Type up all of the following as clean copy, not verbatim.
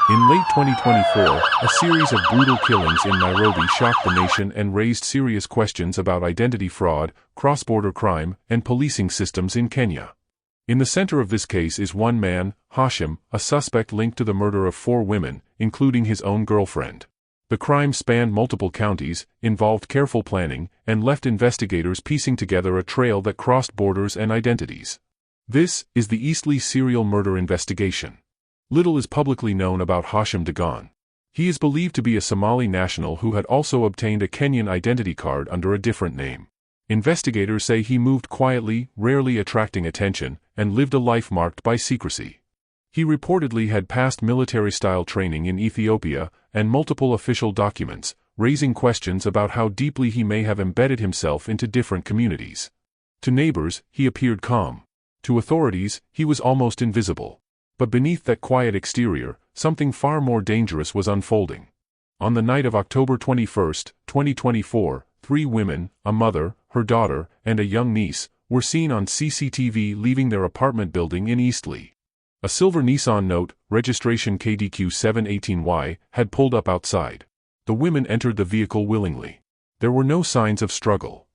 In late 2024, a series of brutal killings in Nairobi shocked the nation and raised serious questions about identity fraud, cross-border crime, and policing systems in Kenya. In the center of this case is one man, Hashim, a suspect linked to the murder of 4 women, including his own girlfriend. The crime spanned multiple counties, involved careful planning, and left investigators piecing together a trail that crossed borders and identities. This is the Eastleigh serial murder investigation. Little is publicly known about Hashim Dagon. He is believed to be a Somali national who had also obtained a Kenyan identity card under a different name. Investigators say he moved quietly, rarely attracting attention, and lived a life marked by secrecy. He reportedly had past military-style training in Ethiopia and multiple official documents, raising questions about how deeply he may have embedded himself into different communities. To neighbors, he appeared calm. To authorities, he was almost invisible. But beneath that quiet exterior, something far more dangerous was unfolding. On the night of October 21, 2024, 3 women, a mother, her daughter, and a young niece, were seen on CCTV leaving their apartment building in Eastleigh. A silver Nissan Note, registration KDQ 718Y, had pulled up outside. The women entered the vehicle willingly. There were no signs of struggle.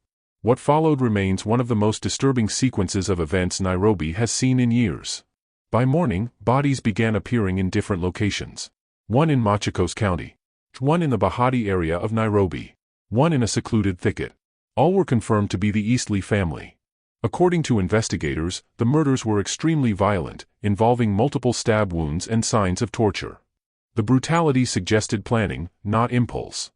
What followed remains one of the most disturbing sequences of events Nairobi has seen in years. By morning, bodies began appearing in different locations. One in Machakos County. One in the Bahati area of Nairobi. One in a secluded thicket. All were confirmed to be the Eastleigh family. According to investigators, the murders were extremely violent, involving multiple stab wounds and signs of torture. The brutality suggested planning, not impulse.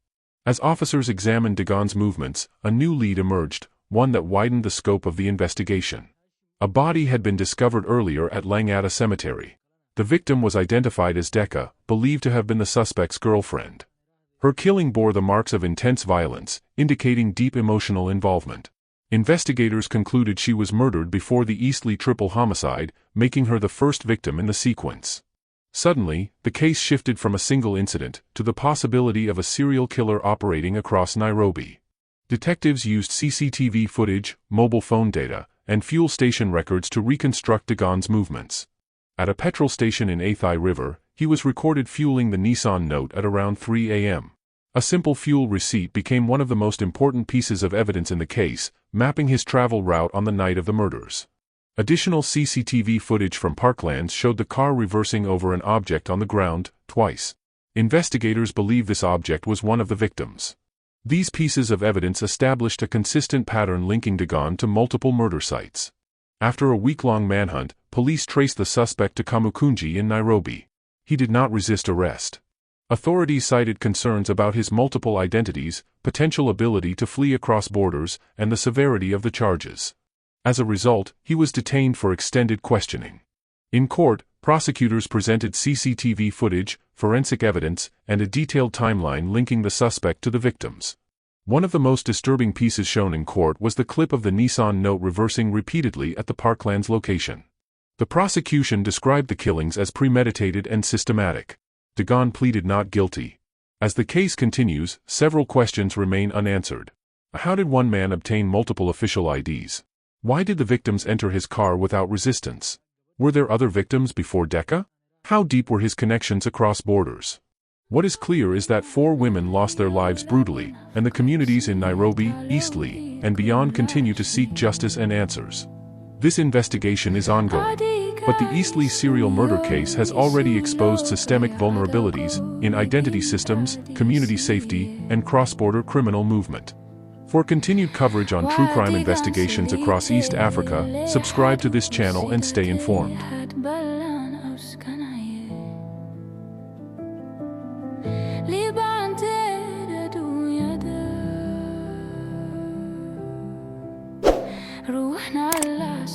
As officers examined Dagon's movements, a new lead emerged, one that widened the scope of the investigation. A body had been discovered earlier at Langata Cemetery. The victim was identified as Decca, believed to have been the suspect's girlfriend. Her killing bore the marks of intense violence, indicating deep emotional involvement. Investigators concluded she was murdered before the Eastleigh triple homicide, making her the first victim in the sequence. Suddenly, the case shifted from a single incident to the possibility of a serial killer operating across Nairobi. Detectives used CCTV footage, mobile phone data, and fuel station records to reconstruct Dagon's movements. At a petrol station in Athi River, he was recorded fueling the Nissan Note at around 3 a.m. A simple fuel receipt became one of the most important pieces of evidence in the case, mapping his travel route on the night of the murders. Additional CCTV footage from parklands showed the car reversing over an object on the ground, twice. Investigators believe this object was one of the victims. These pieces of evidence established a consistent pattern linking Dagon to multiple murder sites. After a week-long manhunt, police traced the suspect to Kamukunji in Nairobi. He did not resist arrest. Authorities cited concerns about his multiple identities, potential ability to flee across borders, and the severity of the charges. As a result, he was detained for extended questioning. In court, prosecutors presented CCTV footage, forensic evidence, and a detailed timeline linking the suspect to the victims. One of the most disturbing pieces shown in court was the clip of the Nissan Note reversing repeatedly at the parklands location. The prosecution described the killings as premeditated and systematic. Dagon pleaded not guilty. As the case continues, several questions remain unanswered. How did one man obtain multiple official IDs? Why did the victims enter his car without resistance? Were there other victims before Decca? How deep were his connections across borders? What is clear is that 4 women lost their lives brutally, and the communities in Nairobi, Eastleigh, and beyond continue to seek justice and answers. This investigation is ongoing, but the Eastleigh serial murder case has already exposed systemic vulnerabilities in identity systems, community safety, and cross-border criminal movement. For continued coverage on true crime investigations across East Africa, subscribe to this channel and stay informed. روحنا على